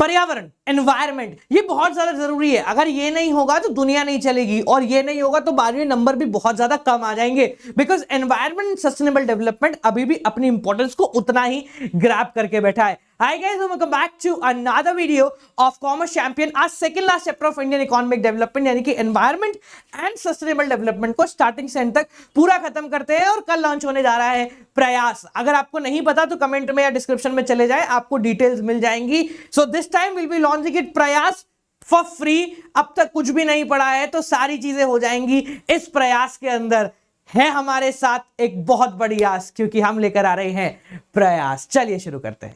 पर्यावरण, एनवायरमेंट, ये बहुत ज्यादा जरूरी है। अगर ये नहीं होगा तो दुनिया नहीं चलेगी, और ये नहीं होगा तो 12वीं नंबर भी बहुत ज्यादा कम आ जाएंगे, बिकॉज एनवायरमेंट सस्टेनेबल डेवलपमेंट अभी भी अपनी इंपॉर्टेंस को उतना ही ग्रैब करके बैठा है। Hi guys, welcome back to another video of Commerce Champion। आज second last chapter of Indian economic development यानी कि एनवायरमेंट एंड सस्टेनेबल डेवलपमेंट को स्टार्टिंग से एंड तक पूरा खत्म करते हैं, और कल लॉन्च होने जा रहा है प्रयास। अगर आपको नहीं पता तो कमेंट में या डिस्क्रिप्शन में चले जाए, आपको डिटेल्स मिल जाएंगी। So this time will be launching it प्रयास फॉर फ्री। अब तक कुछ भी नहीं पढ़ा है तो सारी चीजें हो जाएंगी इस प्रयास के अंदर। है हमारे साथ एक बहुत बड़ी आस, क्योंकि हम लेकर आ रहे हैं प्रयास। चलिए शुरू करते हैं।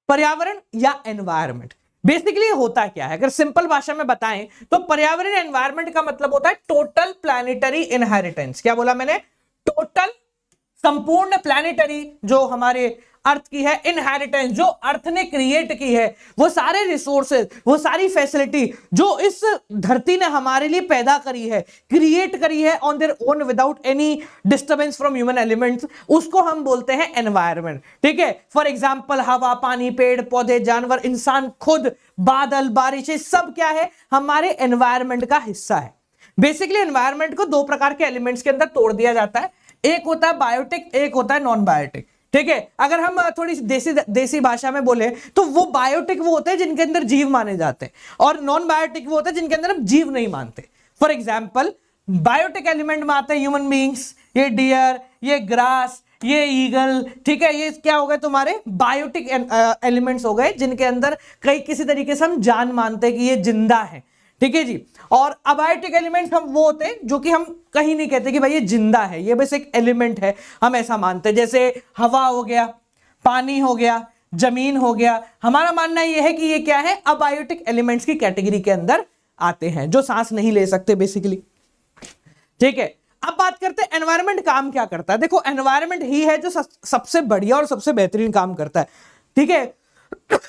पर्यावरण या एनवायरनमेंट बेसिकली होता क्या है, अगर सिंपल भाषा में बताएं तो पर्यावरण एनवायरनमेंट का मतलब होता है टोटल प्लैनेटरी इनहेरिटेंस। क्या बोला मैंने? टोटल, संपूर्ण प्लैनेटरी जो हमारे अर्थ की है, इनहेरिटेंस जो अर्थ ने क्रिएट की है, वो सारे रिसोर्सेज, वो सारी फैसिलिटी जो इस धरती ने हमारे लिए पैदा करी है, क्रिएट करी है on their own without any disturbance from human elements, उसको हम बोलते हैं एनवायरनमेंट। ठीक है, फॉर एग्जांपल हवा, पानी, पेड़ पौधे, जानवर, इंसान खुद, बादल, बारिशें, सब क्या है? हमारे एनवायरनमेंट का हिस्सा है। बेसिकली एनवायरनमेंट को दो प्रकार के एलिमेंट्स के अंदर तोड़ दिया जाता है, एक होता है बायोटिक, एक होता है नॉन बायोटिक। ठीक है, अगर हम थोड़ी देसी भाषा में बोले तो वो बायोटिक वो होते हैं जिनके अंदर जीव माने जाते हैं, और नॉन बायोटिक वो होते हैं जिनके अंदर हम जीव नहीं मानते। फॉर एग्जांपल बायोटिक एलिमेंट में आते हैं ह्यूमन बीइंग्स, ये डियर, ये ग्रास, ये ईगल। ठीक है, ये क्या हो गए? तुम्हारे बायोटिक एलिमेंट्स हो गए जिनके अंदर कई किसी तरीके से हम जान मानते हैं कि ये जिंदा है। ठीक है जी। और अबायोटिक एलिमेंट हम वो होते हैं जो कि हम कहीं नहीं कहते कि भाई ये जिंदा है, ये बस एक एलिमेंट है, हम ऐसा मानते हैं। जैसे हवा हो गया, पानी हो गया, जमीन हो गया। हमारा मानना ये है कि ये क्या है? अबायोटिक एलिमेंट्स की कैटेगरी के अंदर आते हैं, जो सांस नहीं ले सकते बेसिकली। ठीक है, अब बात करते हैं एनवायरनमेंट काम क्या करता है। देखो, एनवायरनमेंट ही है जो सबसे बढ़िया और सबसे बेहतरीन काम करता है। ठीक है,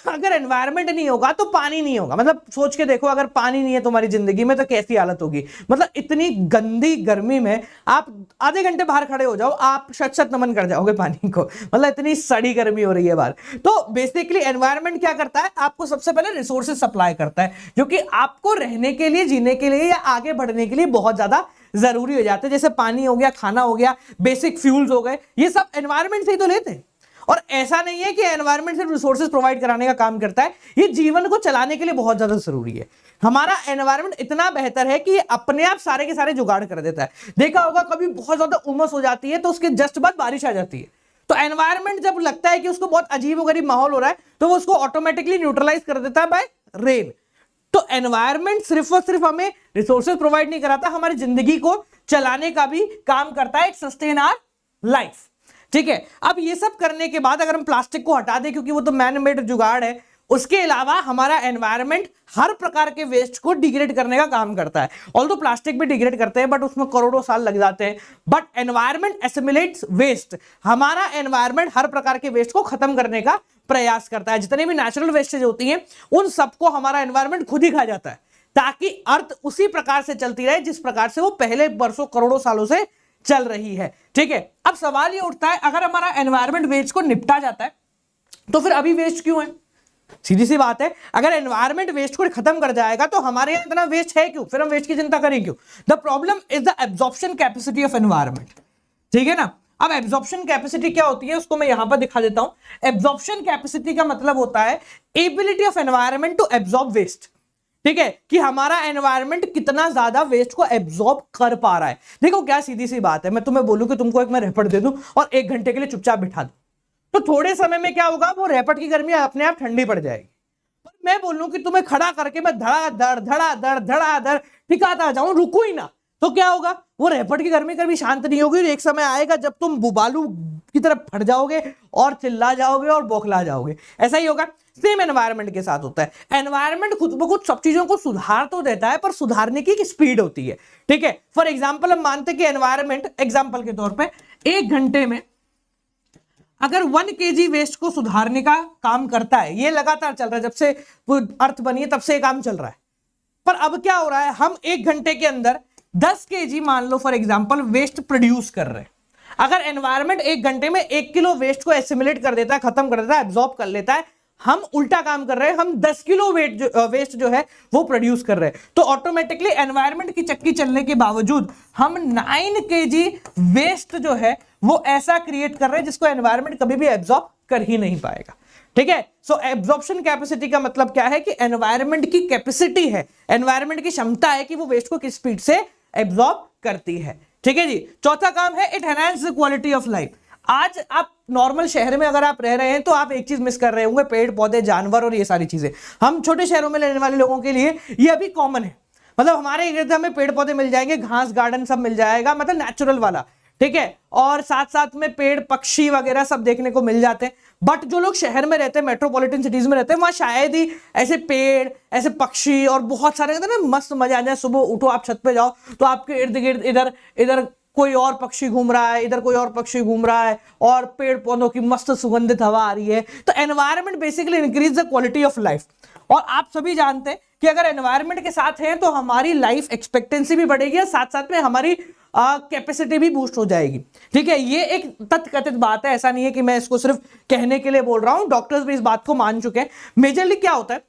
अगर एनवायरनमेंट नहीं होगा तो पानी नहीं होगा। मतलब सोच के देखो, अगर पानी नहीं है तुम्हारी जिंदगी में तो कैसी हालत होगी। मतलब इतनी गंदी गर्मी में आप आधे घंटे बाहर खड़े हो जाओ, आप शत नमन कर जाओगे पानी को। मतलब इतनी सड़ी गर्मी हो रही है बाहर। तो बेसिकली एनवायरनमेंट क्या करता है? आपको सबसे पहले रिसोर्सेज सप्लाई करता है, जो कि आपको रहने के लिए, जीने के लिए या आगे बढ़ने के लिए बहुत ज्यादा जरूरी हो जाते हैं। जैसे पानी हो गया, खाना हो गया, बेसिक फ्यूल्स हो गए, ये सब एनवायरनमेंट से ही तो लेते हैं। और ऐसा नहीं है कि एनवायरनमेंट सिर्फ रिसोर्सेज प्रोवाइड कराने का काम करता है, ये जीवन को चलाने के लिए बहुत ज्यादा जरूरी है। हमारा एनवायरनमेंट इतना बेहतर है कि ये अपने आप सारे के सारे जुगाड़ कर देता है। देखा होगा कभी बहुत ज्यादा उमस हो जाती है तो उसके जस्ट बाद बारिश आ जाती है, तो एनवायरनमेंट जब लगता है कि उसको बहुत अजीबोगरीब माहौल हो रहा है तो वो उसको ऑटोमेटिकली न्यूट्रलाइज कर देता है बाय रेन। तो एनवायरनमेंट सिर्फ और सिर्फ हमें रिसोर्सेज प्रोवाइड नहीं कराता, हमारी जिंदगी को चलाने का भी काम करता है, इट सस्टेन आवर लाइफ। ठीक है, अब ये सब करने के बाद अगर हम प्लास्टिक को हटा दें, क्योंकि वो तो मैन मेड जुगाड़ है, उसके अलावा हमारा एनवायरनमेंट हर प्रकार के वेस्ट को डिग्रेड करने का काम करता है। ऑल्दो प्लास्टिक भी डिग्रेड करते हैं बट उसमें करोड़ों साल लग जाते हैं, बट एनवायरनमेंट एसिमिलेट्स वेस्ट। हमारा एनवायरनमेंट हर प्रकार के वेस्ट को खत्म करने का प्रयास करता है। जितने भी नेचुरल वेस्टेज होती हैं उन सबको हमारा एनवायरनमेंट खुद ही खा जाता है, ताकि अर्थ उसी प्रकार से चलती रहे जिस प्रकार से वो पहले वर्षों करोड़ों सालों से चल रही है। ठीक है, अब सवाल ये उठता है, अगर हमारा एनवायरनमेंट वेस्ट को निपटा जाता है तो फिर अभी वेस्ट क्यों है? सीधी सी बात है, अगर एनवायरनमेंट वेस्ट को खत्म कर जाएगा तो हमारे यहां इतना वेस्ट है क्यों? फिर हम वेस्ट की चिंता करें क्यों? The problem is the absorption capacity of environment. ठीक है ना। अब एब्जॉर्प्शन कैपेसिटी क्या होती है उसको मैं यहां पर दिखा देता हूं। एब्जॉर्प्शन कैपेसिटी का मतलब होता है ability of environment to absorb waste. ठीक है, कि हमारा एनवायरनमेंट कितना ज्यादा वेस्ट को एब्जॉर्ब कर पा रहा है। देखो क्या सीधी सी बात है, मैं तुम्हें बोलूं कि तुमको एक मैं रैपट दे दूं और 1 घंटे के लिए चुपचाप बिठा दूं, तो थोड़े समय में क्या होगा? वो रैपट की गर्मी अपने आप ठंडी पड़ जाएगी। पर मैं बोलूं कि तुम्हें खड़ा करके मैं धड़ाधड़ ठिकाता जाऊं, रुकू ही ना, तो क्या होगा? वो रैपट की गर्मी कभी शांत नहीं होगी। एक समय आएगा जब तुम बुबालू की तरफ फट जाओगे और चिल्ला जाओगे और बौखला जाओगे। ऐसा ही होगा, सेम एनवायरनमेंट के साथ होता है। एनवायरनमेंट खुद ब खुद सब चीजों को सुधार तो देता है, पर सुधारने की एक स्पीड होती है। ठीक है, फॉर एग्जाम्पल हम मानते हैं कि एनवायरनमेंट एग्जाम्पल के तौर पर 1 घंटे में अगर 1 kg वेस्ट को सुधारने का काम करता है, ये लगातार चल रहा है, जब से अर्थ बनी है तब से ये काम चल रहा है। पर अब क्या हो रहा है? हम 1 घंटे के अंदर 10 केजी मान लो फॉर एग्जांपल वेस्ट प्रोड्यूस कर रहे हैं, अगर एनवायरनमेंट 1 घंटे में 1 किलो वेस्ट को एसिमिलेट कर देता है, खत्म कर देता है, एब्जॉर्ब कर लेता है, हम उल्टा काम कर रहे हैं, हम 10 किलो वेस्ट जो है वो प्रोड्यूस कर रहे हैं, तो ऑटोमेटिकली एनवायरनमेंट की चक्की चलने के बावजूद हम 9 केजी वेस्ट जो है वो ऐसा क्रिएट कर रहे हैं जिसको एनवायरनमेंट कभी भी एब्जॉर्ब कर ही नहीं पाएगा। ठीक है, सो एब्जॉर्प्शन कैपेसिटी का मतलब क्या है कि एनवायरनमेंट की कैपेसिटी है, एनवायरनमेंट की क्षमता है कि वो वेस्ट को किस स्पीड से एब्जॉर्ब करती है। ठीक है जी। चौथा काम है it enhance the quality of life. आज आप नॉर्मल शहर में अगर आप रह रहे हैं तो आप एक चीज मिस कर रहे होंगे, पेड़ पौधे, जानवर और ये सारी चीजें। हम छोटे शहरों में रहने वाले लोगों के लिए ये अभी कॉमन है, मतलब हमारे इर्द हमें पेड़ पौधे मिल जाएंगे, घास गार्डन सब मिल जाएगा, मतलब नेचुरल वाला। ठीक है, और साथ साथ में पेड़ पक्षी वगैरह सब देखने को मिल जाते हैं। बट जो लोग शहर में रहते हैं, मेट्रोपॉलिटन सिटीज में रहते हैं, वहां शायद ही ऐसे पेड़, ऐसे पक्षी और बहुत सारे कहते हैं ना, मस्त मजा आ जाए। सुबह उठो, आप छत पे जाओ तो आपके इर्द गिर्द इधर इधर कोई और पक्षी घूम रहा है, इधर कोई और पक्षी घूम रहा है, और पेड़ पौधों की मस्त सुगंधित हवा आ रही है। तो environment basically increase the quality of life. और आप सभी जानते हैं कि अगर एनवायरनमेंट के साथ हैं तो हमारी लाइफ एक्सपेक्टेंसी भी बढ़ेगी, साथ साथ में हमारी कैपेसिटी भी बूस्ट हो जाएगी। ठीक है, ये एक तथ्यकथित बात है, ऐसा नहीं है कि मैं इसको सिर्फ कहने के लिए बोल रहा हूं, डॉक्टर्स भी इस बात को मान चुके हैं। मेजरली क्या होता है,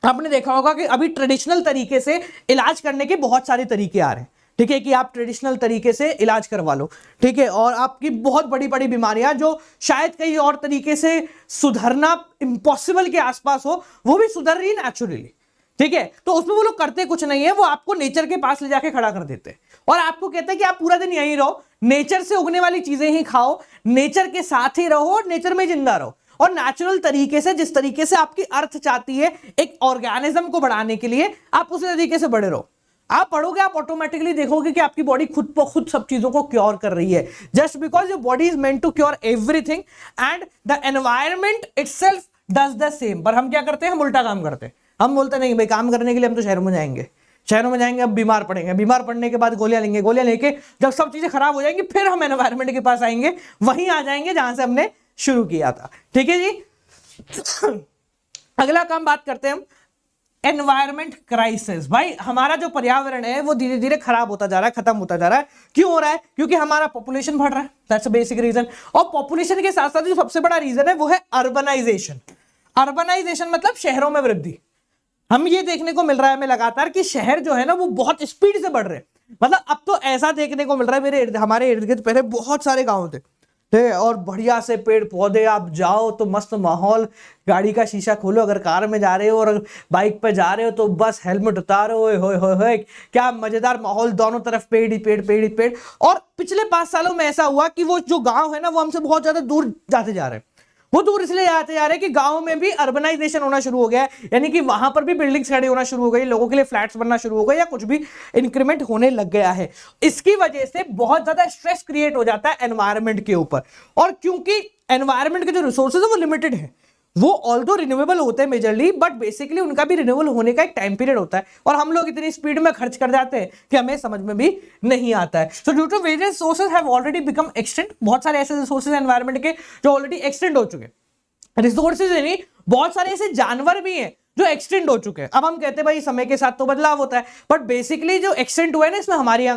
आपने देखा होगा कि अभी ट्रेडिशनल तरीके से इलाज करने के बहुत सारे तरीके आ रहे हैं। ठीक है, कि आप ट्रेडिशनल तरीके से इलाज करवा लो। ठीक है, और आपकी बहुत बड़ी बड़ी बीमारियां जो शायद कई और तरीके से सुधरना इम्पॉसिबल के आसपास हो, वो भी सुधर रही है नेचुरली। ठीक है, तो उसमें वो लोग करते कुछ नहीं है, वो आपको नेचर के पास ले जाके खड़ा कर देते हैं और आपको कहते हैं कि आप पूरा दिन यहीं रहो, नेचर से उगने वाली चीजें ही खाओ, नेचर के साथ ही रहो और नेचर में जिंदा रहो। और नेचुरल तरीके से, जिस तरीके से आपकी अर्थ चाहती है एक ऑर्गेनिज्म को बढ़ाने के लिए, आप उसी तरीके से बढ़े रहो। आप पढ़ोगे, आप ऑटोमेटिकली देखोगे कि आपकी बॉडी खुद ब खुद सब चीजों को क्योर कर रही है, just because your body is meant to cure everything and the environment itself does the same. पर हम क्या करते हैं, हम उल्टा काम करते हैं। हम बोलते नहीं भाई, काम करने के लिए हम तो शहरों में जाएंगे, शहरों में जाएंगे, अब बीमार पड़ेंगे, बीमार पड़ने के बाद गोलियां लेंगे, गोलियां लेके जब सब चीजें खराब हो जाएंगी फिर हम एनवायरनमेंट के पास आएंगे, वहीं आ जाएंगे जहां से हमने शुरू किया था। ठीक है जी। अगला काम बात करते हैं हम एनवायरमेंट क्राइसिस। भाई हमारा जो पर्यावरण है वो धीरे धीरे खराब होता जा रहा है, खत्म होता जा रहा है। क्यों हो रहा है? क्योंकि हमारा पॉपुलेशन बढ़ रहा है, दैट्स अ बेसिक रीजन। और पॉपुलेशन के साथ साथ जो सबसे बड़ा रीजन है वो है अर्बनाइजेशन। अर्बनाइजेशन मतलब शहरों में वृद्धि। हम ये देखने को मिल रहा है हमें लगातार कि शहर जो है ना वो बहुत स्पीड से बढ़ रहे हैं। मतलब अब तो ऐसा देखने को मिल रहा है, हमारे इर्द गिर्द पहले बहुत सारे गांव थे, और बढ़िया से पेड़ पौधे, आप जाओ तो मस्त माहौल, गाड़ी का शीशा खोलो अगर कार में जा रहे हो और बाइक पे जा रहे हो तो बस हेलमेट उतारो, होए क्या मजेदार माहौल, दोनों तरफ पेड़ ही पेड़, पेड़ ही पेड़। और पिछले 5 सालों में ऐसा हुआ कि वो जो गांव है ना वो हमसे बहुत ज्यादा दूर जाते जा रहे हैं। वो दूर इसलिए जाते जा रहे हैं कि गांव में भी अर्बनाइजेशन होना शुरू हो गया है, यानी कि वहां पर भी बिल्डिंग्स खड़ी होना शुरू हो गई, लोगों के लिए फ्लैट्स बनना शुरू हो गए या कुछ भी इंक्रीमेंट होने लग गया है। इसकी वजह से बहुत ज्यादा स्ट्रेस क्रिएट हो जाता है एनवायरनमेंट के ऊपर। और क्योंकि एनवायरनमेंट के जो रिसोर्सेज है वो लिमिटेड है, वो ऑल्दो रिन्यूएबल होते हैं मेजरली, बट बेसिकली उनका भी रिन्यूएबल होने का एक टाइम पीरियड होता है और हम लोग इतनी स्पीड में खर्च कर जाते हैं कि हमें समझ में भी नहीं आता है। So due to various sources have already become extent, बहुत सारे ऐसे रिसोर्सेज एनवायरनमेंट के जो ऑलरेडी एक्सटेंड हो चुके हैं। रिसोर्सेज यानी बहुत सारे ऐसे जानवर भी हैं जो एक्सटेंड हो चुके हैं। अब हम कहते हैं भाई समय के साथ तो बदलाव होता है, बट बेसिकली जो एक्सटेंड हुआ है ना इसमें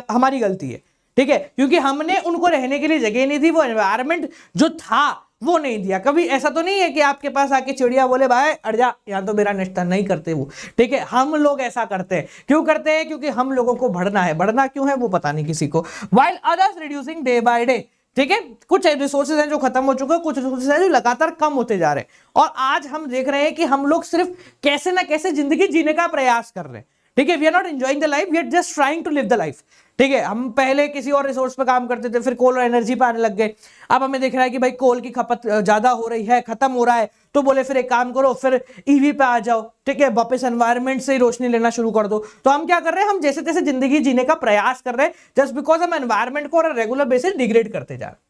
हमारी गलती है। ठीक है, क्योंकि हमने उनको रहने के लिए जगह नहीं दी, वो एनवायरनमेंट जो था वो नहीं दिया। कभी ऐसा तो नहीं है कि आपके पास आके चिड़िया बोले भाई अड़ जा, यहाँ तो मेरा नेस्टा, नहीं करते वो। ठीक है, हम लोग ऐसा करते हैं। क्यों करते हैं? क्योंकि हम लोगों को बढ़ना है। बढ़ना क्यों है वो पता नहीं किसी को। While others reducing day by day. ठीक है, कुछ रिसोर्सेज हैं जो खत्म हो चुके हैं, कुछ रिसोर्सेज हैं जो लगातार कम होते जा रहे हैं। और आज हम देख रहे हैं कि हम लोग सिर्फ कैसे ना कैसे जिंदगी जीने का प्रयास कर रहे हैं। ठीक है, we are not enjoying the life, we are just trying to live the life. ठीक है, हम पहले किसी और रिसोर्स पे काम करते थे, फिर कोल और एनर्जी पे आने लग गए। अब हमें दिख रहा है कि भाई कोल की खपत ज्यादा हो रही है, खत्म हो रहा है, तो बोले फिर एक काम करो, फिर ईवी पे आ जाओ। ठीक है, वापस एनवायरनमेंट से ही रोशनी लेना शुरू कर दो। तो हम क्या कर रहे हैं, हम जैसे तैसे जिंदगी जीने का प्रयास कर रहे हैं, जस्ट बिकॉज हम एनवायरनमेंट को और रेगुलर बेसिस डिग्रेड करते जा रहे हैं।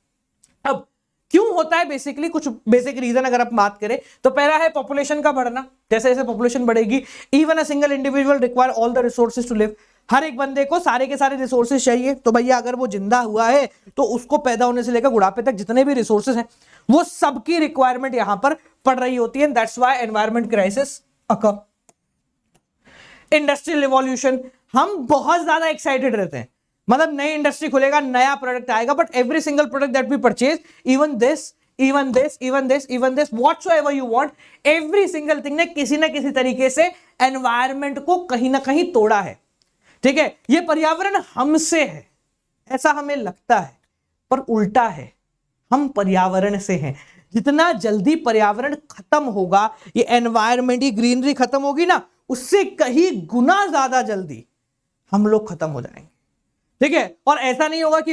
अब क्यों होता है? बेसिकली कुछ बेसिक रीजन अगर आप बात करें तो पहला है पॉपुलेशन का बढ़ना। जैसे जैसे पॉपुलेशन बढ़ेगी, even a single individual require all the resources to live. हर एक बंदे को सारे के सारे रिसोर्सेज चाहिए। तो भैया अगर वो जिंदा हुआ है तो उसको पैदा होने से लेकर बुढ़ापे तक जितने भी रिसोर्सेज हैं वो सबकी रिक्वायरमेंट यहां पर पड़ रही होती है। That's why environment crisis occur. Industrial revolution, हम बहुत ज्यादा एक्साइटेड रहते हैं मतलब नई इंडस्ट्री खुलेगा, नया प्रोडक्ट आएगा, but every single product that we purchase, even this, even this, whatsoever you want, every single thing ने किसी ना किसी तरीके से एनवायरमेंट को कहीं ना कहीं तोड़ा है। ठीक है, ये पर्यावरण हमसे है ऐसा हमें लगता है, पर उल्टा है, हम पर्यावरण से हैं। जितना जल्दी पर्यावरण खत्म होगा, ये एनवायरमेंट, ये ग्रीनरी खत्म होगी ना, उससे कहीं गुना ज्यादा जल्दी हम लोग खत्म हो जाएंगे। ठीक है, और ऐसा नहीं होगा कि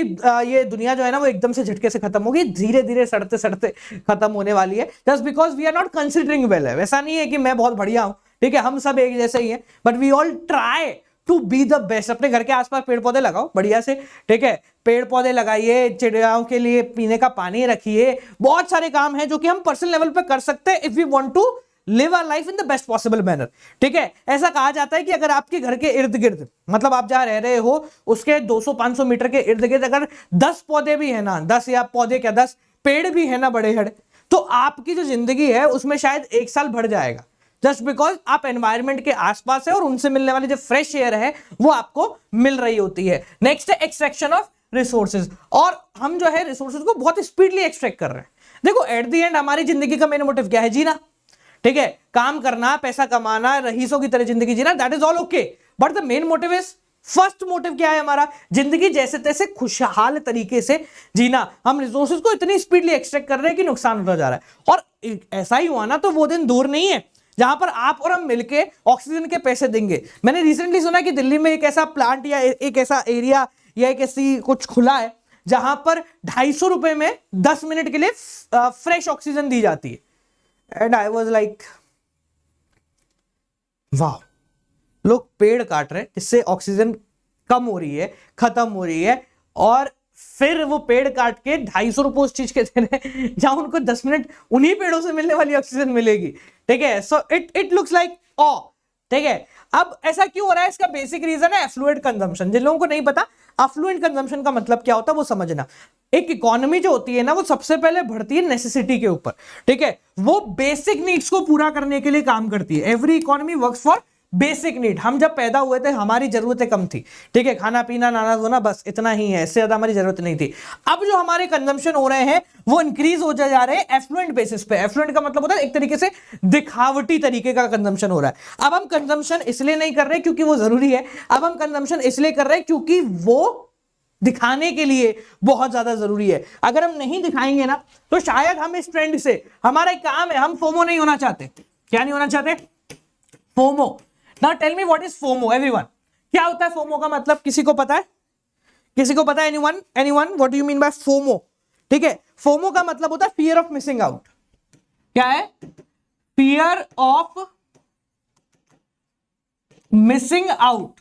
ये दुनिया जो है ना वो एकदम से झटके से खत्म होगी, धीरे धीरे सड़ते सड़ते खत्म होने वाली है, just because we are not considering well. है वैसा नहीं है कि मैं बहुत बढ़िया हूं, ठीक है, हम सब एक जैसे ही हैं, but we all try to be the best. अपने घर के आसपास पेड़ पौधे लगाओ बढ़िया से, ठीक है, पेड़ पौधे लगाइए, चिड़ियाओं के लिए पीने का पानी रखिए, बहुत सारे काम हैं जो कि हम पर्सनल लेवल पे कर सकते हैं if we want to live our life in the best possible manner. ठीक है, ऐसा कहा जाता है कि अगर आपके घर के इर्द गिर्द, मतलब आप जहां रह रहे हो उसके 200-500 मीटर के इर्द गिर्द अगर 10 पौधे भी है ना, 10 या पौधे क्या 10 पेड़ भी है ना बड़े बड़े, तो आपकी जो जिंदगी है उसमें शायद 1 साल बढ़ जाएगा, जस्ट बिकॉज आप एनवायरमेंट के आसपास है और उनसे मिलने वाली जो फ्रेश एयर है वो आपको मिल रही होती है। नेक्स्ट है एक्सट्रैक्शन ऑफ रिसोर्सेज, और हम जो है रिसोर्सेज को बहुत स्पीडली एक्सट्रैक्ट कर रहे हैं। देखो एट द एंड हमारी जिंदगी का मेन मोटिव क्या है? जीना। ठीक है, काम करना, पैसा कमाना, रईसों की तरह जिंदगी जीना, that is all okay, but the main motive is, first motive क्या है हमारा? जिंदगी जैसे तैसे खुशहाल तरीके से जीना। हम रिसोर्सेज को इतनी स्पीडली एक्सट्रैक्ट कर रहे हैं कि नुकसान होता जा रहा है। और ऐसा ही हुआ ना तो वो दिन दूर नहीं है जहां पर आप और हम मिलके ऑक्सीजन के पैसे देंगे। मैंने रिसेंटली सुना कि दिल्ली में एक ऐसा प्लांट या एक ऐसा एरिया या एक ऐसी कुछ खुला है जहां पर 250 रुपए में 10 मिनट के लिए फ्रेश ऑक्सीजन दी जाती है। एंड आई वॉज लाइक वाह, लोग पेड़ काट रहे हैं, इससे ऑक्सीजन कम हो रही है, खत्म हो रही है, और फिर वो पेड़ काट के 250 रुपए उस चीज के दे रहे हैं जहां उनको 10 मिनट उन्हीं पेड़ों से मिलने वाली ऑक्सीजन मिलेगी। ठीक है, सो इट लुक्स लाइक ऑ। ठीक है, अब ऐसा क्यों हो रहा है? इसका बेसिक रीजन है एफ्लुएंट कंजम्पशन। जिन लोगों को नहीं पता एफ्लुएंट कंजम्पशन का मतलब क्या होता है वो समझना। एक इकोनॉमी जो होती है ना वो सबसे पहले बढ़ती है नेसेसिटी के ऊपर। ठीक है, वो बेसिक नीड्स को पूरा करने के लिए काम करती है। Every economy works for basic need. हम जब पैदा हुए थे हमारी जरूरतें कम थी, ठीक है, खाना पीना नाना धोना बस इतना ही है, इससे ज्यादा हमारी जरूरत नहीं थी। अब जो हमारे कंजम्पशन हो रहे हैं वो इंक्रीज हो जा रहे हैं एफ्लुएंट बेसिस पे। एफ्लुएंट का मतलब होता है एक तरीके से दिखावटी तरीके का कंजम्पशन हो रहा है। अब हम कंजम्पशन इसलिए नहीं कर रहे क्योंकि वो जरूरी है, अब हम कंजम्पशन इसलिए कर रहे हैं क्योंकि वो दिखाने के लिए बहुत ज्यादा जरूरी है। अगर हम नहीं दिखाएंगे ना तो शायद हम इस ट्रेंड से, हमारा एक काम है, हम फोमो नहीं होना चाहते। क्या नहीं होना चाहते? FOMO. Now tell me what is FOMO everyone. क्या होता है फोमो का मतलब? किसी को पता है? किसी को पता है? Anyone what do you mean by FOMO? ठीक है, फोमो का मतलब होता है फियर ऑफ मिसिंग आउट। क्या है? Fear of missing out.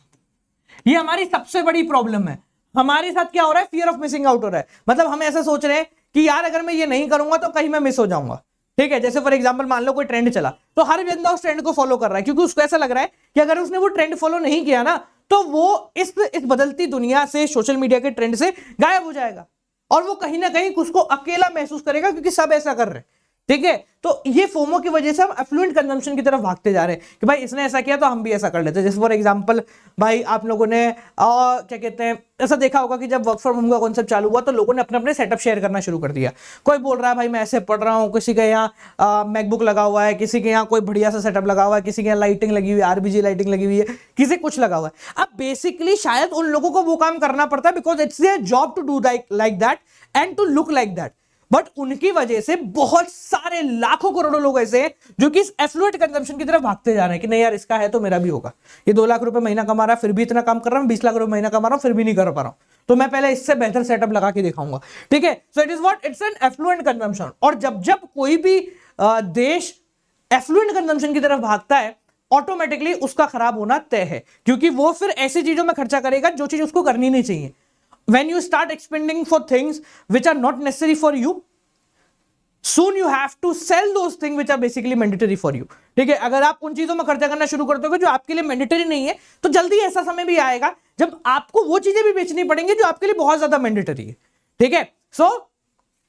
ये हमारी सबसे बड़ी प्रॉब्लम है। हमारे साथ क्या हो रहा है? फियर ऑफ मिसिंग आउट हो रहा है। मतलब हम ऐसा सोच रहे हैं कि यार अगर मैं ये नहीं करूंगा तो कहीं मैं मिस हो जाऊंगा। ठीक है, जैसे फॉर एग्जांपल मान लो कोई ट्रेंड चला तो हर बंदा उस ट्रेंड को फॉलो कर रहा है क्योंकि उसको ऐसा लग रहा है कि अगर उसने वो ट्रेंड फॉलो नहीं किया ना तो वो इस बदलती दुनिया से, सोशल मीडिया के ट्रेंड से गायब हो जाएगा और वो कहीं ना कहीं उसको अकेला महसूस करेगा क्योंकि सब ऐसा कर रहे हैं। ठीक है, तो ये फोमो की वजह से हम एफ्लुएंट कंजम्पशन की तरफ भागते जा रहे हैं कि भाई इसने ऐसा किया तो हम भी ऐसा कर लेते हैं। जैसे फॉर एग्जांपल भाई आप लोगों ने क्या कहते हैं, ऐसा देखा होगा कि जब वर्क फ्रॉम होम का कॉन्सेप्ट चालू हुआ तो लोगों ने अपने अपने सेटअप शेयर करना शुरू कर दिया। कोई बोल रहा है भाई मैं ऐसे पढ़ रहा हूँ, किसी के यहाँ मैकबुक लगा हुआ है, किसी के यहाँ कोई बढ़िया सा सेटअप लगा हुआ है, किसी के यहाँ लाइटिंग लगी हुई है, RBG लाइटिंग लगी हुई है, किसी कुछ लगा हुआ है। अब बेसिकली शायद उन लोगों को वो काम करना पड़ता है because it's their job to do like that and to look like that. But उनकी वजह से बहुत सारे लाखों करोड़ों लोग ऐसे हैं जो कि इस एफ्लुएंट कंजम्पशन की तरफ भागते जा रहे हैं कि नहीं यार इसका है तो मेरा भी होगा। ये 2 लाख रुपए महीना कमा रहा है फिर भी इतना काम कर रहा हूं, 20 लाख रुपए महीना कमा रहा हूं फिर भी नहीं कर पा रहा हूं, तो मैं पहले इससे बेहतर सेटअप लगा के दिखाऊंगा। ठीक है, so it is what, it's an affluent consumption. और जब जब कोई भी देश एफ्लुएंट कंजम्पशन की तरफ भागता है ऑटोमेटिकली उसका खराब होना तय है, क्योंकि वो फिर ऐसी चीजों में खर्चा करेगा जो चीज उसको करनी नहीं चाहिए। When you start expending for things which are not necessary for you, soon you have to sell those things which are basically mandatory for you. ठीक है, अगर आप उन चीजों में खर्चा करना शुरू कर दोगे जो आपके लिए मैंडेटरी नहीं है तो जल्दी ऐसा समय भी आएगा जब आपको वो चीजें भी बेचनी पड़ेंगी जो आपके लिए बहुत ज्यादा मैंडेटरी है। ठीक है, सो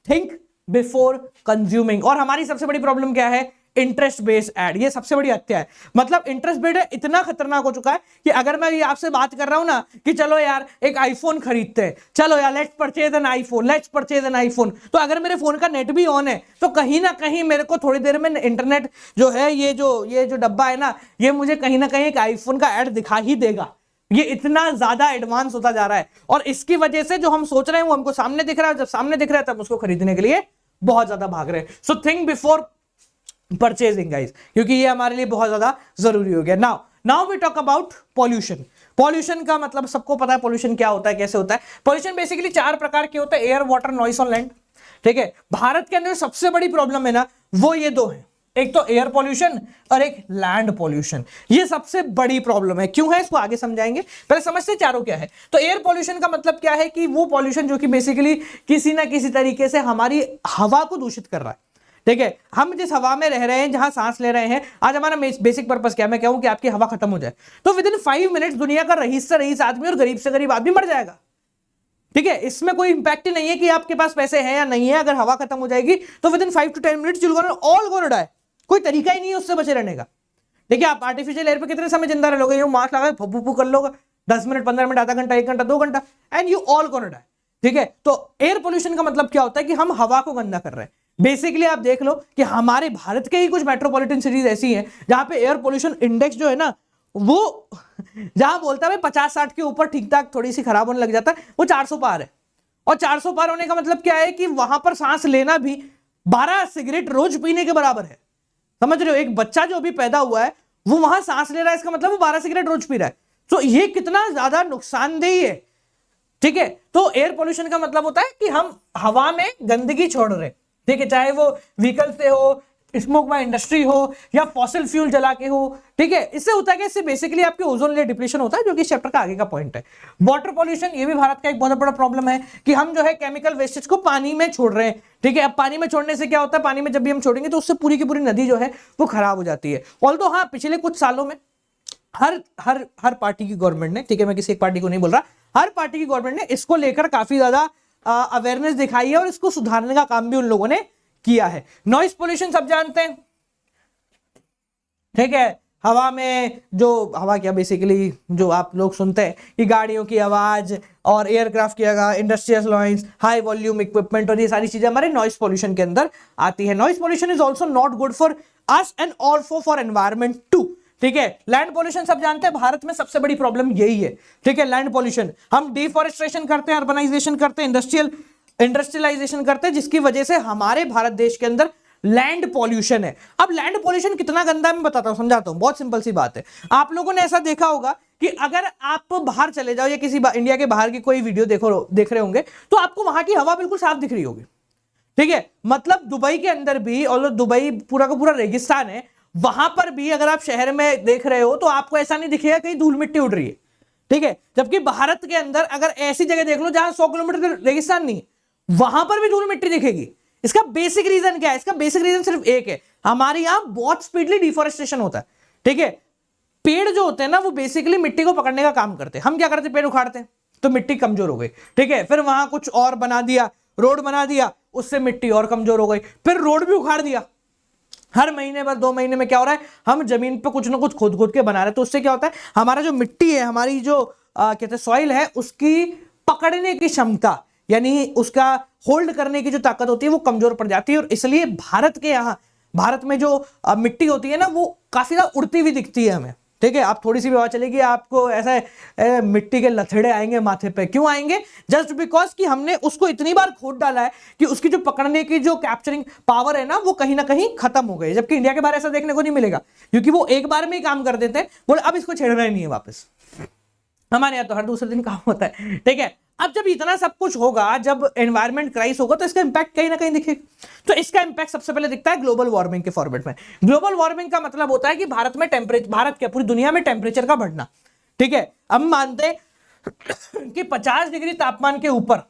थिंक बिफोर कंज्यूमिंग। और हमारी सबसे बड़ी प्रॉब्लम क्या है? इंटरेस्ट बेस्ड एड, ये सबसे बड़ी हत्या है। मतलब इंटरेस्ट बेस्ड इतना खतरनाक हो चुका है कि अगर मैं ये आपसे बात कर रहा हूं ना कि चलो यार एक आईफोन खरीदते हैं, चलो यार let's purchase an iPhone, let's purchase an iPhone, तो अगर मेरे फोन का नेट भी ऑन है तो कहीं ना कहीं मेरे को थोड़ी देर में इंटरनेट जो है, ये जो डब्बा है ना, ये मुझे कहीं ना कहीं एक आईफोन का एड दिखा ही देगा। ये इतना ज्यादा एडवांस होता जा रहा है और इसकी वजह से जो हम सोच रहे हैं वो हमको सामने दिख रहा है, जब सामने दिख रहा है तब उसको खरीदने के लिए बहुत ज्यादा भाग रहे हैं। So think before purchasing guys, क्योंकि ये हमारे लिए बहुत ज्यादा जरूरी हो गया। Now we talk about pollution. Pollution का मतलब सबको पता है पॉल्यूशन क्या होता है, कैसे होता है। पॉल्यूशन बेसिकली 4 प्रकार के होते हैं, एयर, वाटर, नॉइस और लैंड। ठीक है, भारत के अंदर सबसे बड़ी प्रॉब्लम है ना वो ये 2 है, एक तो एयर पॉल्यूशन और एक लैंड पॉल्यूशन। ये सबसे बड़ी प्रॉब्लम है। क्यों है इसको आगे समझाएंगे, पहले समझते चारों क्या है। तो एयर पॉल्यूशन का मतलब क्या है कि वो पॉल्यूशन जो कि बेसिकली किसी ना किसी तरीके से हमारी हवा को दूषित कर रहा है। ठीक है, हम जिस हवा में रह रहे हैं, जहां सांस ले रहे हैं, आज हमारा बेसिक पर्पस क्या है, मैं कहूं कि आपकी हवा खत्म हो जाए तो विद इन 5 मिनट्स दुनिया का रईस से रईस आदमी और गरीब से गरीब आदमी मर जाएगा। ठीक है, इसमें कोई इंपैक्ट ही नहीं है कि आपके पास पैसे हैं या नहीं है। अगर हवा खत्म हो जाएगी तो within 5 to 10 minutes you will all gonna die. कोई तरीका ही नहीं है उससे बचे रहने का। ठीक है, आप आर्टिफिशियल एयर पे कितने समय जिंदा रह लोगे, मास्क लगा फू कर लोगे 10 मिनट 15 मिनट आधा घंटा 1 घंटा 2 घंटा and you all gonna die. ठीक है, तो एयर पोल्यूशन का मतलब क्या होता है कि हम हवा को गंदा कर रहे हैं। बेसिकली आप देख लो कि हमारे भारत के ही कुछ मेट्रोपॉलिटन सिटीज ऐसी हैं जहां पे एयर पोल्यूशन इंडेक्स जो है ना वो जहां बोलता है 50-60 के ऊपर ठीक ठाक थोड़ी सी खराब होने लग जाता है, वो 400 पार है। और 400 पार होने का मतलब क्या है कि वहां पर सांस लेना भी 12 सिगरेट रोज पीने के बराबर है। समझ रहे हो, एक बच्चा जो अभी पैदा हुआ है वो वहां सांस ले रहा है, इसका मतलब वो 12 सिगरेट रोज पी रहा है। तो ये कितना ज्यादा नुकसानदेही है। ठीक है, तो एयर पोल्यूशन का मतलब होता है कि हम हवा में गंदगी छोड़ रहे हैं। ठीक है, चाहे वो व्हीकल से हो, स्मोक बाय इंडस्ट्री हो या फॉसिल फ्यूल जला के हो। ठीक है, इससे होता है कि इससे बेसिकली आपके ओजोन लेयर डिप्लीशन होता है, जो कि चैप्टर का आगे का पॉइंट है। वाटर पॉल्यूशन, ये भी भारत का एक बहुत बड़ा प्रॉब्लम है कि हम जो है केमिकल वेस्टेज को पानी में छोड़ रहे हैं। ठीक है, अब पानी में छोड़ने से क्या होता है, पानी में जब भी हम छोड़ेंगे तो उससे पूरी की पूरी नदी जो है वो खराब हो जाती है। ऑल्दो हाँ, पिछले कुछ सालों में हर पार्टी की गवर्नमेंट ने, ठीक है मैं किसी एक पार्टी को नहीं बोल रहा, हर पार्टी की गवर्नमेंट ने इसको लेकर काफी ज्यादा अवेयरनेस दिखाई है और इसको सुधारने का काम भी उन लोगों ने किया है। नॉइस पोल्यूशन सब जानते हैं। ठीक है, हवा में जो हवा क्या बेसिकली जो आप लोग सुनते हैं कि गाड़ियों की आवाज और एयरक्राफ्ट की आवाज, industrial noise, high volume equipment और ये सारी चीजें हमारे नॉइस पोल्यूशन के अंदर आती है। Noise pollution is also not good for us and also for environment too. ठीक है, लैंड पोल्यूशन सब जानते हैं, भारत में सबसे बड़ी प्रॉब्लम यही है। ठीक है, लैंड पोल्यूशन, हम डिफॉरेस्टेशन करते हैं, अर्बनाइजेशन करते हैं, इंडस्ट्रियलाइजेशन करते हैं, जिसकी वजह से हमारे भारत देश के अंदर लैंड पॉल्यूशन है। अब लैंड पॉल्यूशन कितना गंदा है मैं बताता हूं, समझाता हूं। बहुत सिंपल सी बात है, आप लोगों ने ऐसा देखा होगा कि अगर आप बाहर चले जाओ या किसी इंडिया के बाहर की कोई वीडियो देख रहे होंगे तो आपको वहां की हवा बिल्कुल साफ दिख रही होगी। ठीक है, मतलब दुबई के अंदर भी, और दुबई पूरा का पूरा रेगिस्तान है, वहां पर भी अगर आप शहर में देख रहे हो तो आपको ऐसा नहीं दिखेगा कहीं धूल मिट्टी उड़ रही है। ठीक है, जबकि भारत के अंदर अगर ऐसी जगह देख लो जहां 100 किलोमीटर रेगिस्तान नहीं, वहां पर भी धूल मिट्टी दिखेगी। इसका बेसिक रीजन क्या है? इसका बेसिक रीजन सिर्फ एक है, हमारे यहां बहुत स्पीडली डिफॉरेस्टेशन होता है। ठीक है, पेड़ जो होते हैं ना वो बेसिकली मिट्टी को पकड़ने का काम करते हैं। हम क्या करते हैं, पेड़ उखाड़ते हैं तो मिट्टी कमजोर हो गई। ठीक है, फिर वहां कुछ और बना दिया, रोड बना दिया, उससे मिट्टी और कमजोर हो गई, फिर रोड भी उखाड़ दिया। हर महीने बाद 2 महीने में क्या हो रहा है, हम जमीन पर कुछ ना कुछ खोद खोद के बना रहे हैं। तो उससे क्या होता है, हमारा जो मिट्टी है, हमारी जो कहते हैं सॉइल है, उसकी पकड़ने की क्षमता यानी उसका होल्ड करने की जो ताकत होती है वो कमजोर पड़ जाती है। और इसलिए भारत में जो मिट्टी होती है ना वो काफी ज्यादा उड़ती हुई दिखती है हमें। ठीक है, आप थोड़ी सी भी हवा चलेगी आपको ऐसा मिट्टी के लथड़े आएंगे माथे पे। क्यों आएंगे? जस्ट बिकॉज कि हमने उसको इतनी बार खोद डाला है कि उसकी जो पकड़ने की जो कैप्चरिंग पावर है ना वो कहीं ना कहीं खत्म हो गई। जबकि इंडिया के बाहर ऐसा देखने को नहीं मिलेगा, क्योंकि वो एक बार में ही काम कर देते हैं, बोले अब इसको छेड़ना ही नहीं है वापस। हमारे यहाँ तो हर दूसरे दिन काम होता है। ठीक है, अब जब इतना सब कुछ होगा, जब एनवायरमेंट क्राइसिस होगा तो इसका इंपैक्ट कहीं ना कहीं दिखेगा। तो इसका इंपैक्ट सबसे पहले दिखता है ग्लोबल वार्मिंग के फॉर्मेट में। ग्लोबल वार्मिंग का मतलब होता है कि भारत क्या पूरी दुनिया में टेम्परेचर का बढ़ना। ठीक है, हम मानते हैं कि 50 डिग्री तापमान के ऊपर,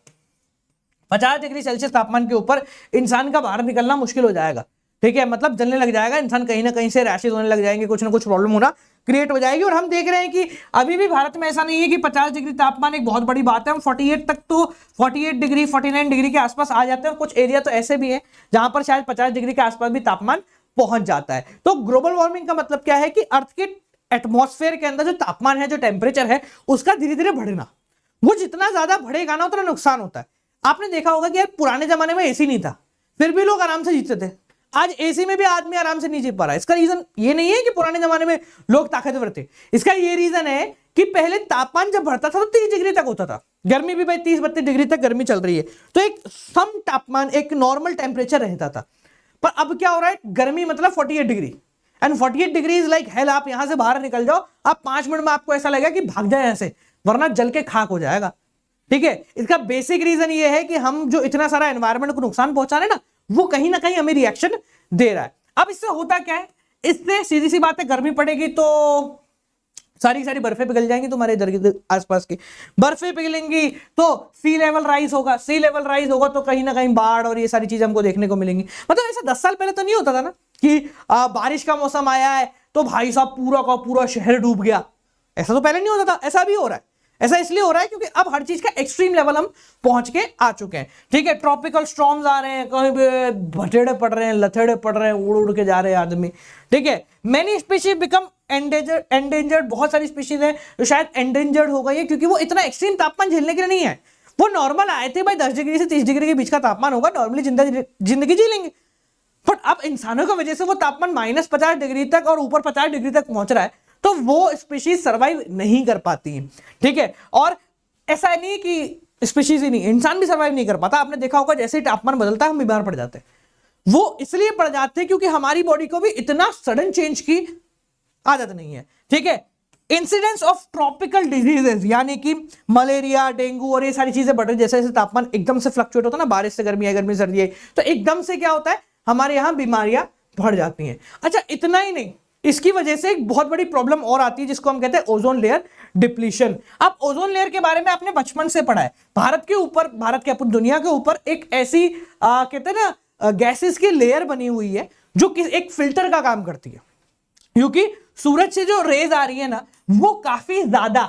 50 डिग्री सेल्सियस तापमान के ऊपर इंसान का बाहर निकलना मुश्किल हो जाएगा। ठीक है, मतलब जलने लग जाएगा इंसान, कहीं ना कहीं से रैशेज होने लग जाएंगे, कुछ ना कुछ प्रॉब्लम होना क्रिएट हो जाएगी। और हम देख रहे हैं कि अभी भी भारत में ऐसा नहीं है कि 50 डिग्री तापमान एक बहुत बड़ी बात है। हम 48 तक तो 48 डिग्री 49 डिग्री के आसपास आ जाते हैं। कुछ एरिया तो ऐसे भी है जहां पर शायद 50 डिग्री के आसपास भी तापमान पहुंच जाता है। तो ग्लोबल वार्मिंग का मतलब क्या है कि अर्थ के एटमॉस्फेयर के अंदर जो तापमान है, जो टेम्परेचर है, उसका धीरे धीरे बढ़ना, वो जितना ज्यादा बढ़ेगा ना उतना नुकसान होता है। आपने देखा होगा कि यार पुराने जमाने में एसी नहीं था, फिर भी लोग आराम से जीते थे। आज एसी में भी आदमी आराम से नहीं जी पा रहा है। इसका रीजन ये नहीं है कि पुराने जमाने में लोग ताकतवर थे, इसका ये रीजन है कि पहले तापमान जब बढ़ता था तो 30 डिग्री तक होता था, गर्मी भी भाई 30-32 डिग्री तक गर्मी चल रही है, तो एक सम तापमान, एक नॉर्मल टेम्परेचर रहता था। पर अब क्या हो रहा है, गर्मी मतलब 48 degree, and 48 degree is like hell. आप यहां से बाहर निकल जाओ, आप 5 मिनट में आपको ऐसा लगेगा कि भाग जाए यहां से, वरना जल के खाक हो जाएगा। ठीक है, इसका बेसिक रीजन ये है कि हम जो इतना सारा एनवायरनमेंट को नुकसान पहुंचा रहे हैं ना, वो कहीं ना कहीं हमें रिएक्शन दे रहा है। अब इससे होता क्या है, इससे सीधी सी बात है, गर्मी पड़ेगी तो सारी सारी बर्फें पिघल जाएंगी, तुम्हारे इधर की आसपास की बर्फें पिघलेंगी तो सी लेवल राइज होगा, सी लेवल राइज होगा तो कहीं ना कहीं बाढ़ और ये सारी चीजें हमको देखने को मिलेंगी। मतलब ऐसा 10 साल पहले तो नहीं होता था ना कि बारिश का मौसम आया है तो भाई साहब पूरा का पूरा शहर डूब गया, ऐसा तो पहले नहीं होता था। ऐसा भी हो रहा है, ऐसा इसलिए हो रहा है क्योंकि अब हर चीज का एक्सट्रीम लेवल हम पहुंच के आ चुके हैं। ठीक है, ट्रॉपिकल स्टॉर्म्स आ रहे हैं, कहीं भटेड़े पड़ रहे हैं, लथेड़े पड़ रहे हैं, उड़ उड़ के जा रहे हैं आदमी। ठीक है, मेनी स्पीशीज बिकम एंडेंजर्ड, बहुत सारी स्पीशीज है जो शायद एंडेंजर्ड हो गई है क्योंकि वो इतना एक्सट्रीम तापमान झेलने के लिए नहीं है। वो नॉर्मल आए थे भाई 10 डिग्री से 30 डिग्री के बीच का तापमान होगा, नॉर्मली जिंदगी जी लेंगे। बट अब इंसानों की वजह से वो तापमान -50 डिग्री तक और ऊपर 50 डिग्री तक पहुंच रहा है, तो वो स्पीशीज सर्वाइव नहीं कर पाती है। ठीक है, और ऐसा नहीं कि स्पीशीज ही नहीं, इंसान भी सर्वाइव नहीं कर पाता। आपने देखा होगा जैसे ही तापमान बदलता है हम बीमार पड़ जाते हैं। वो इसलिए पड़ जाते हैं क्योंकि हमारी बॉडी को भी इतना सडन चेंज की आदत नहीं है। ठीक है, इंसिडेंस ऑफ ट्रॉपिकल डिजीजेस यानी कि मलेरिया, डेंगू और ये सारी चीजें बढ़ रही, जैसे जैसे तापमान एकदम से फ्लक्चुएट होता है ना, बारिश से गर्मी है, गर्मी से सर्दी है, तो एकदम से क्या होता है, हमारे यहां बीमारियां बढ़ जाती हैं। अच्छा, इतना ही नहीं, इसकी वजह से एक बहुत बड़ी प्रॉब्लम और आती है जिसको हम कहते हैं ओजोन लेयर डिप्लीशन। अब ओजोन लेयर के बारे में आपने बचपन से पढ़ा है। भारत के ऊपर, भारत के पूरी दुनिया के ऊपर एक ऐसी कहते हैं ना गैसेस की लेयर बनी हुई है जो एक फिल्टर का काम करती है, क्योंकि सूरज से जो रेज आ रही है ना वो काफी ज्यादा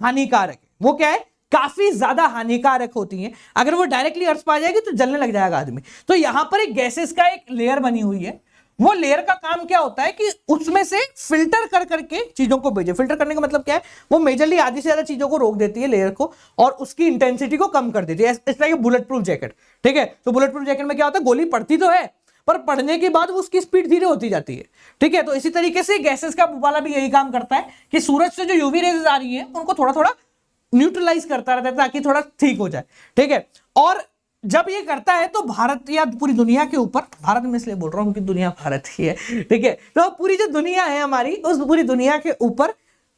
हानिकारक है। वो क्या है, काफी ज्यादा हानिकारक होती हैं। अगर वो डायरेक्टली अर्थ पर आ जाएगी तो जलने लग जाएगा आदमी। तो यहां पर एक गैसेस का एक लेयर बनी हुई है। वो लेयर का काम क्या होता है कि उसमें से फिल्टर कर करके चीजों को भेजे। फिल्टर करने का मतलब क्या है, वो मेजरली आधी से ज्यादा चीजों को रोक देती है, लेयर को, और उसकी इंटेंसिटी को कम कर देती है। It's like bullet proof jacket. ठीक है, तो बुलेट प्रूफ जैकेट में क्या होता है, गोली पड़ती तो है पर पढ़ने के बाद उसकी स्पीड धीरे होती जाती है। ठीक है, तो इसी तरीके से गैसेस का वाला भी यही काम करता है कि सूरज से जो यूवी रेज आ रही है उनको थोड़ा थोड़ा न्यूट्रलाइज करता रहता है ताकि थोड़ा ठीक हो जाए। ठीक है, और जब ये करता है तो भारत या पूरी दुनिया के ऊपर, भारत में इसलिए बोल रहा हूं कि दुनिया भारत ही है। ठीक है, तो पूरी जो दुनिया है हमारी, उस पूरी दुनिया के ऊपर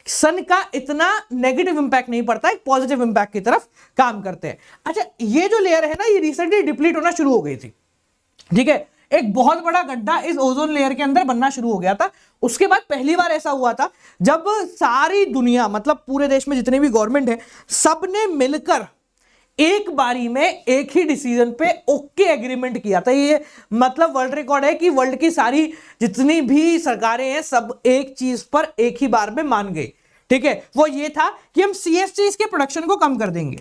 सन का इतना नेगेटिव इंपैक्ट नहीं पड़ता, एक पॉजिटिव इंपैक्ट की तरफ काम करते हैं। अच्छा, ये जो लेयर है ना, ये रिसेंटली डिप्लीट होना शुरू हो गई थी। ठीक है, एक बहुत बड़ा गड्ढा इस ओजोन लेयर के अंदर बनना शुरू हो गया था। उसके बाद पहली बार ऐसा हुआ था जब सारी दुनिया, मतलब पूरे देश में जितने भी गवर्नमेंट है, सबने मिलकर एक बारी में एक ही डिसीजन पे ओके एग्रीमेंट किया था। ये मतलब वर्ल्ड रिकॉर्ड है कि वर्ल्ड की सारी जितनी भी सरकारें हैं सब एक चीज पर एक ही बार में मान गई। ठीक है, वो ये था कि हम CH3 के प्रोडक्शन को कम कर देंगे।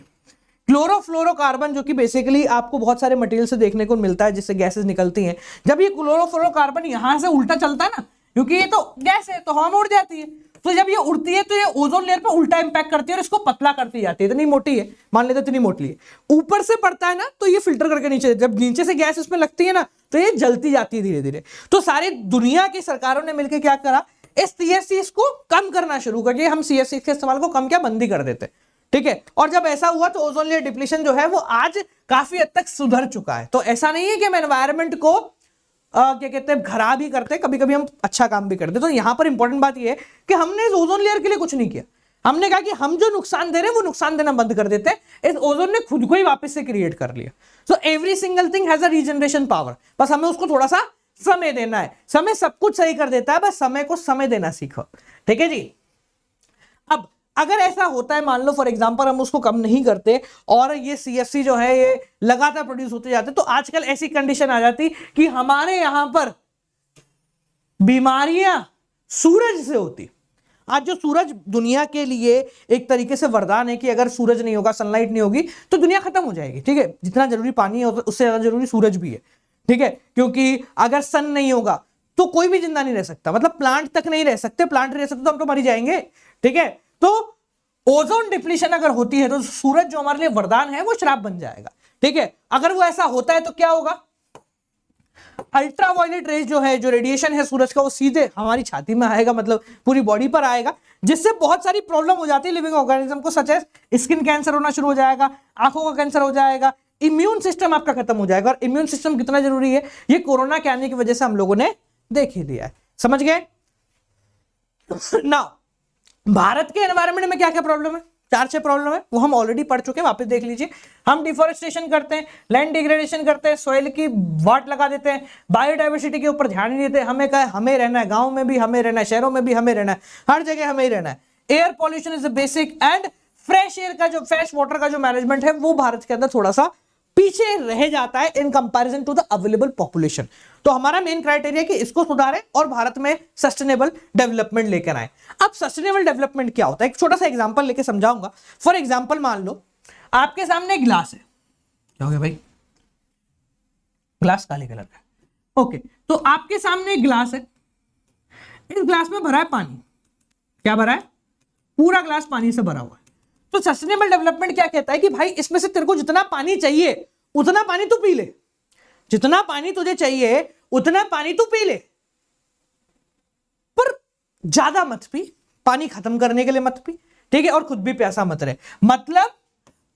क्लोरोफ्लोरोकार्बन, जो कि बेसिकली आपको बहुत सारे मटेरियल से देखने को मिलता है जिससे गैसेस निकलती हैं, जब ये क्लोरोफ्लोरोकार्बन यहां से उल्टा चलता है ना, क्योंकि ये तो गैस है तो हवा में उड़ जाती है, तो जब ये उड़ती है तो ये ओजोन लेयर पे उल्टा इंपैक्ट करती है और इसको पतला करती जाती है। इतनी मोटी है, मान लेते इतनी मोटी है, ऊपर से पड़ता है ना तो ये फिल्टर करके नीचे, जब नीचे से गैस इसमें लगती है ना तो ये जलती जाती है धीरे धीरे। तो सारी दुनिया की सरकारों ने मिलकर क्या करा, इस CH3 को कम करना शुरू करके हम CH3 के इस्तेमाल को कम क्या बंदी कर देते। ठीक है, और जब ऐसा हुआ तो ओजोन लेयर डिप्लीशन जो है वो आज काफी हद तक सुधर चुका है। तो ऐसा नहीं है कि हम एनवायरनमेंट को क्या कहते हैं खराब ही करते, कभी कभी हम अच्छा काम भी करते। तो यहां पर इंपॉर्टेंट बात यह है कि हमने इस ओजोन लेयर के लिए कुछ नहीं किया। हमने कहा कि हम जो नुकसान दे रहे हैं वो नुकसान देना बंद कर देते हैं। इस ओजोन ने खुद को ही वापस से क्रिएट कर लिया। So every single thing has a regeneration power, बस हमें उसको थोड़ा सा समय देना है। समय सब कुछ सही कर देता है, बस समय को समय देना सीखो। ठीक है जी। अब अगर ऐसा होता है, मान लो फॉर एग्जांपल हम उसको कम नहीं करते और ये CFC जो है ये लगातार प्रोड्यूस होते जाते, तो आजकल ऐसी कंडीशन आ जाती कि हमारे यहां पर बीमारियां सूरज से होती। आज जो सूरज दुनिया के लिए एक तरीके से वरदान है कि अगर सूरज नहीं होगा, सनलाइट नहीं होगी तो दुनिया खत्म हो जाएगी। ठीक है, जितना जरूरी पानी है उससे ज्यादा जरूरी सूरज भी है। ठीक है, क्योंकि अगर सन नहीं होगा तो कोई भी जिंदा नहीं रह सकता, मतलब प्लांट तक नहीं रह सकते, प्लांट रह सकते तो हम तो मर ही जाएंगे। ठीक है, तो ओजोन डिप्लीशन अगर होती है तो सूरज जो हमारे लिए वरदान है वो श्राप बन जाएगा। ठीक है, अगर वो ऐसा होता है तो क्या होगा, अल्ट्रावायलेट रेज जो है, जो रेडिएशन है सूरज का, वो सीधे हमारी छाती में आएगा, मतलब पूरी बॉडी पर आएगा, जिससे बहुत सारी प्रॉब्लम हो जाती है लिविंग ऑर्गेनिज्म को, सच है स्किन कैंसर होना शुरू हो जाएगा, आंखों का कैंसर हो जाएगा, इम्यून सिस्टम आपका खत्म हो जाएगा। और इम्यून सिस्टम कितना जरूरी है ये कोरोना के आने की वजह से हम लोगों ने देख ही लिया है, समझ गए ना। भारत के एनवायरनमेंट में क्या क्या प्रॉब्लम है, 4-6 प्रॉब्लम है, वो हम ऑलरेडी पढ़ चुके हैं, वापस देख लीजिए। हम डिफोरेस्टेशन करते हैं, लैंड डिग्रेडेशन करते हैं, सॉइल की वाट लगा देते हैं, बायोडाइवर्सिटी के ऊपर ध्यान नहीं देते। हमें क्या, हमें रहना है गांव में भी हमें रहना है, शहरों में भी हमें रहना है, हर जगह हमें ही रहना है। Air pollution is the basic, and fresh air का जो, फ्रेश वाटर का जो मैनेजमेंट है वो भारत के अंदर थोड़ा सा पीछे रह जाता है in comparison to the available population. तो हमारा मेन क्राइटेरिया कि इसको सुधारें और भारत में सस्टेनेबल डेवलपमेंट लेकर आए। अब सस्टेनेबल डेवलपमेंट क्या होता है, एक छोटा सा एग्जांपल लेके समझाऊंगा। फॉर एग्जांपल मान लो आपके सामने एक ग्लास है, क्या हो गया भाई, ग्लास काले कलर का, ओके, तो आपके सामने एक ग्लास है, इस ग्लास में भरा है पानी, क्या भरा है, पूरा ग्लास पानी से भरा हुआ है। तो सस्टेनेबल डेवलपमेंट क्या कहता है कि भाई इसमें से तेरे को जितना पानी चाहिए उतना पानी तू पी ले, जितना पानी तुझे चाहिए उतना पानी तू पी ले, पर ज्यादा मत पी, पानी खत्म करने के लिए मत पी। ठीक है, और खुद भी प्यासा मत रहे, मतलब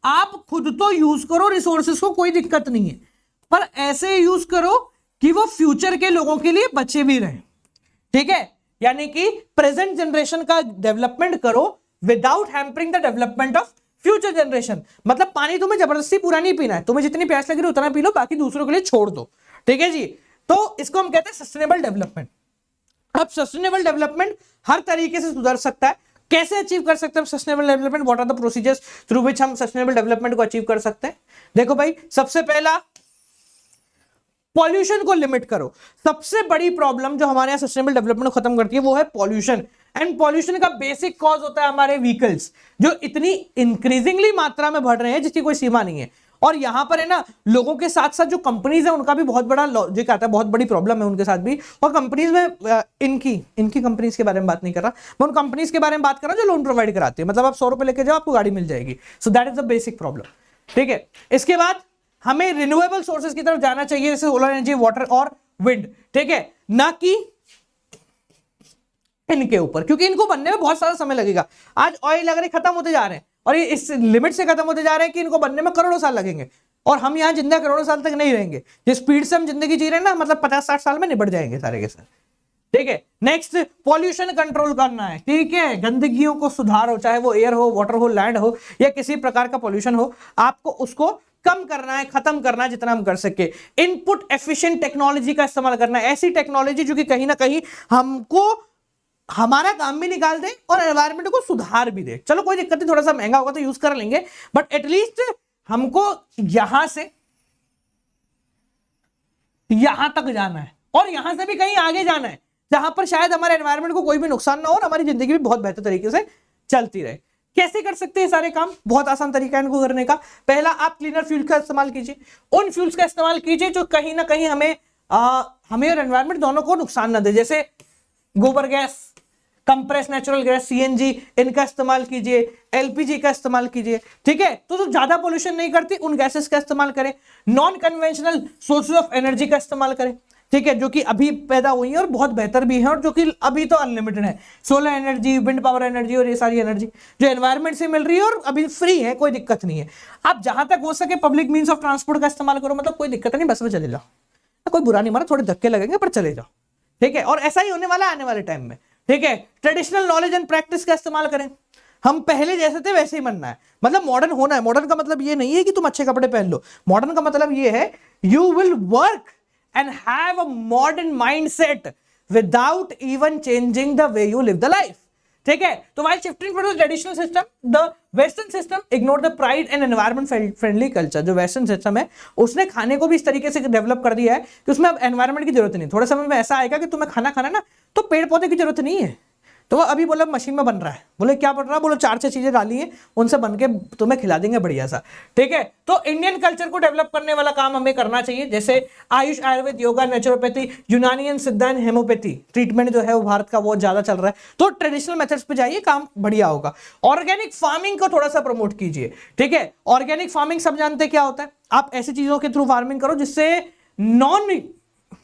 आप खुद तो यूज करो रिसोर्सेस को, कोई दिक्कत नहीं है, पर ऐसे यूज करो कि वो फ्यूचर के लोगों के लिए बचे भी रहें। ठीक है, यानी कि प्रेजेंट जनरेशन का डेवलपमेंट करो without hampering the development of future generation. मतलब पानी तुम्हें जबरदस्ती पूरा नहीं पीना है, तुम्हें जितनी प्यास लग रही है उतना पी लो, बाकी दूसरों के लिए छोड़ दो। ठीक है जी, तो इसको हम कहते हैं सस्टेनेबल डेवलपमेंट। अब सस्टेनेबल डेवलपमेंट हर तरीके से सुधर सकता है। कैसे अचीव कर सकते हैं sustainable development, what are the procedures through which हम सस्टेनेबल डेवलपमेंट को अचीव कर सकते हैं। देखो भाई, सबसे पहला पॉल्यूशन को लिमिट करो। सबसे बड़ी प्रॉब्लम जो हमारे यहाँ सस्टेनेबल डेवलपमेंट को खत्म करती है वो है पॉल्यूशन। एंड पॉल्यूशन का बेसिक कॉज होता है हमारे व्हीकल्स, जो इतनी इंक्रीजिंगली मात्रा में बढ़ रहे हैं जिसकी कोई सीमा नहीं है। और यहां पर है ना, लोगों के साथ साथ जो कंपनीज है उनका भी बहुत बड़ा लॉजिक आता है, बहुत बड़ी प्रॉब्लम है उनके साथ भी। और कंपनीज में इनकी कंपनीज के बारे में बात नहीं कर रहा मैं, उन कंपनीज के बारे में बात कर रहा हूं जो लोन प्रोवाइड कराती है। मतलब आप 100 रुपए लेके जाओ, आपको गाड़ी मिल जाएगी। So that is the basic problem. ठीक है, इसके बाद हमें रिन्यूएबल सोर्सेज की तरफ जाना चाहिए, जैसे सोलर एनर्जी, वाटर और विंड। ठीक है, ना कि इनके ऊपर, क्योंकि इनको बनने में बहुत सारा समय लगेगा। आज ऑयल अगर खत्म होते जा रहे हैं और ये इस लिमिट से खत्म होते जा रहे हैं कि इनको बनने में करोड़ों साल लगेंगे, और हम यहाँ जिंदा करोड़ों साल तक नहीं रहेंगे। जिस स्पीड से हम जिंदगी जी रहे हैं ना, मतलब 50-60 साल में निपट जाएंगे सारे के सारे। ठीक है, नेक्स्ट पॉल्यूशन कंट्रोल करना है। ठीक है, गंदगियों को सुधार हो, चाहे वो एयर हो, वाटर हो, लैंड हो, या किसी प्रकार का पॉल्यूशन हो, आपको उसको कम करना है, खत्म करना है जितना हम कर सके। इनपुट एफिशिएंट टेक्नोलॉजी का इस्तेमाल करना है, ऐसी टेक्नोलॉजी जो कि कहीं ना कहीं हमको हमारा काम भी निकाल दे और एनवायरनमेंट को सुधार भी दे। चलो कोई दिक्कत नहीं, थोड़ा सा महंगा होगा तो यूज कर लेंगे, बट एटलीस्ट हमको यहां से यहां तक जाना है, और यहां से भी कहीं आगे जाना है, जहां पर शायद हमारे एनवायरनमेंट को कोई भी नुकसान ना हो और हमारी जिंदगी भी बहुत बेहतर तरीके से चलती रहे। कैसे कर सकते हैं सारे काम? बहुत आसान तरीका है इनको करने का। पहला, आप क्लीनर फ्यूल का इस्तेमाल कीजिए। उन फ्यूल्स का इस्तेमाल कीजिए जो कहीं ना कहीं हमें और एनवायरनमेंट दोनों को नुकसान ना दे, जैसे गोबर gas, compress natural gas, CNG, इनका इस्तेमाल कीजिए, एलपीजी का इस्तेमाल कीजिए। ठीक है, तो ज्यादा पोल्यूशन नहीं करती उन गैसेस का इस्तेमाल करें। Non conventional sources of energy का इस्तेमाल करें, ठीक है, जो कि अभी पैदा हुई है और बहुत बेहतर भी है, और जो कि अभी तो अनलिमिटेड है। Solar energy, wind power energy, और ये सारी एनर्जी जो एनवायरनमेंट से मिल रही है और अभी फ्री है, कोई दिक्कत नहीं है। आप जहां तक हो सके पब्लिक मीन्स ऑफ ट्रांसपोर्ट का इस्तेमाल करो, मतलब कोई दिक्कत नहीं, बस में चले जाओ, कोई बुरा नहीं मारा, थोड़े धक्के लगेंगे पर चले जाओ। ठीक है, और ऐसा ही होने वाला है आने वाले टाइम में। ठीक है, ट्रेडिशनल नॉलेज एंड प्रैक्टिस का इस्तेमाल करें। हम पहले जैसे थे वैसे ही बनना है, मतलब मॉडर्न होना है। मॉडर्न का मतलब ये नहीं है कि तुम अच्छे कपड़े पहन लो, मॉडर्न का मतलब ये है you will work and have a modern mindset without even changing the way you live the life. ठीक है, तो while shifting from the traditional system, the western system ignored the pride and environment friendly culture. जो western system है उसने खाने को भी इस तरीके से डेवलप कर दिया है कि उसमें अब एनवायरनमेंट की जरूरत नहीं। थोड़े समय में ऐसा आएगा कि तुम्हें खाना खाना ना तो पेड़ पौधे की जरूरत नहीं है, तो वो अभी बोला मशीन में बन रहा है, बोले क्या बन रहा है, बोलो 4-6 चीजें डाली हैं, उनसे बन के तुम्हें खिला देंगे बढ़िया सा, ठीक है। तो इंडियन कल्चर को डेवलप करने वाला काम हमें करना चाहिए, जैसे आयुष, आयुर्वेद, योगा, नेचुरोपैथी, यूनानी एंड सिद्धा एंड हेमोपैथी ट्रीटमेंट जो है वो भारत का बहुत ज्यादा चल रहा है, तो ट्रेडिशनल मेथड्स पे जाइए, काम बढ़िया होगा। ऑर्गेनिक फार्मिंग को थोड़ा सा प्रमोट कीजिए, ठीक है। ऑर्गेनिक फार्मिंग सब जानते हैं क्या होता है, आप ऐसी चीजों के थ्रू फार्मिंग करो जिससे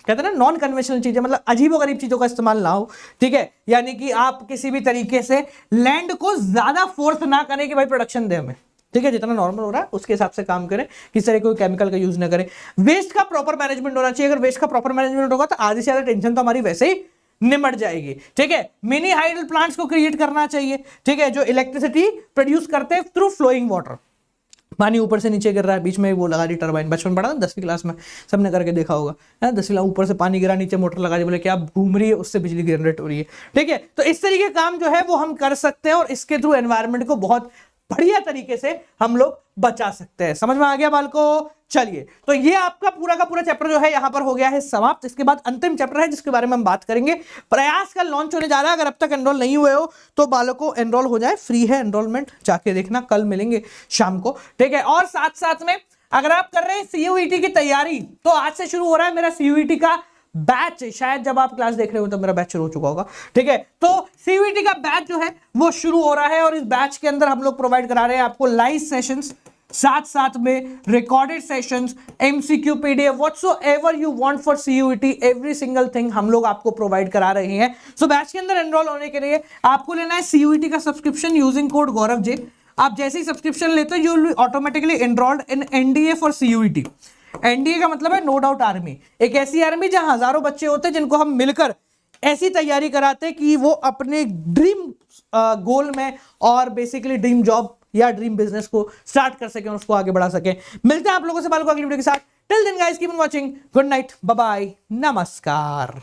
कहते हैं ना नॉन कन्वेंशनल चीजें, मतलब अजीबोगरीब चीजों का इस्तेमाल ना हो, ठीक है। यानी कि आप किसी भी तरीके से लैंड को ज्यादा फोर्स ना करें कि भाई प्रोडक्शन दे हमें, ठीक है, जितना नॉर्मल हो रहा है उसके हिसाब से काम करें, किस तरह कोई केमिकल का यूज ना करें। वेस्ट का प्रॉपर मैनेजमेंट होना चाहिए, अगर वेस्ट का प्रॉपर मैनेजमेंट होगा तो आधी से ज्यादा टेंशन तो हमारी वैसे ही निमट जाएगी, ठीक है। मिनी हाइडल प्लांट्स को क्रिएट करना चाहिए, ठीक है, जो इलेक्ट्रिसिटी प्रोड्यूस करते हैं थ्रू फ्लोइंग वाटर, पानी ऊपर से नीचे गिर रहा है, बीच में वो लगा दी टरबाइन, बचपन पढ़ा 10वीं क्लास में सबने करके देखा होगा, है 10वीं क्लास, ऊपर से पानी गिरा, नीचे मोटर लगा दी, बोले क्या घूम रही है, उससे बिजली जनरेट हो रही है, ठीक है। तो इस तरीके का काम जो है वो हम कर सकते हैं और इसके थ्रू एनवायरनमेंट को बहुत बढ़िया तरीके से हम लोग बचा सकते हैं। समझ में आ गया बालको? चलिए, तो ये आपका पूरा का पूरा चैप्टर जो है यहां पर हो गया है समाप्त। इसके बाद अंतिम चैप्टर है जिसके बारे में हम बात करेंगे, प्रयास का लॉन्च होने जा रहा है। अगर अब तक एनरोल नहीं हुए हो तो बालको एनरोल हो जाए, फ्री है एनरोलमेंट, जाके देखना, कल मिलेंगे शाम को, ठीक है। और साथ साथ में अगर आप कर रहे हैं सीयूईटी की तैयारी, तो आज से शुरू हो रहा है मेरा सीयूईटी का बैच, शायद जब आप क्लास देख रहे हो तो मेरा बैच शुरू हो चुका होगा, ठीक है। तो सीयूईटी का बैच जो है वो शुरू हो रहा है और इस बैच के अंदर हम लोग प्रोवाइड करा रहे हैं आपको लाइव सेशंस, साथ साथ में recorded sessions, MCQ, PDF, whatsoever you want for CUET, every single thing हम लोग आपको प्रोवाइड करा रहे हैं। सो बैच के अंदर एनरोल होने के लिए आपको लेना है सीयूईटी का सब्सक्रिप्शन यूजिंग कोड गौरव जे। आप जैसे ही सब्सक्रिप्शन लेते हो you will be automatically enrolled in NDA for CUET. NDA का मतलब है नो डाउट आर्मी, एक ऐसी आर्मी जहां हजारों बच्चे होते हैं जिनको हम मिलकर ऐसी तैयारी कराते हैं कि वो अपने ड्रीम गोल में और बेसिकली ड्रीम जॉब या ड्रीम बिजनेस को स्टार्ट कर सकें और उसको आगे बढ़ा सकें। मिलते हैं आप लोगों से बालको अगली वीडियो के साथ। Till then guys keep on watching, good night, bye bye, नमस्कार।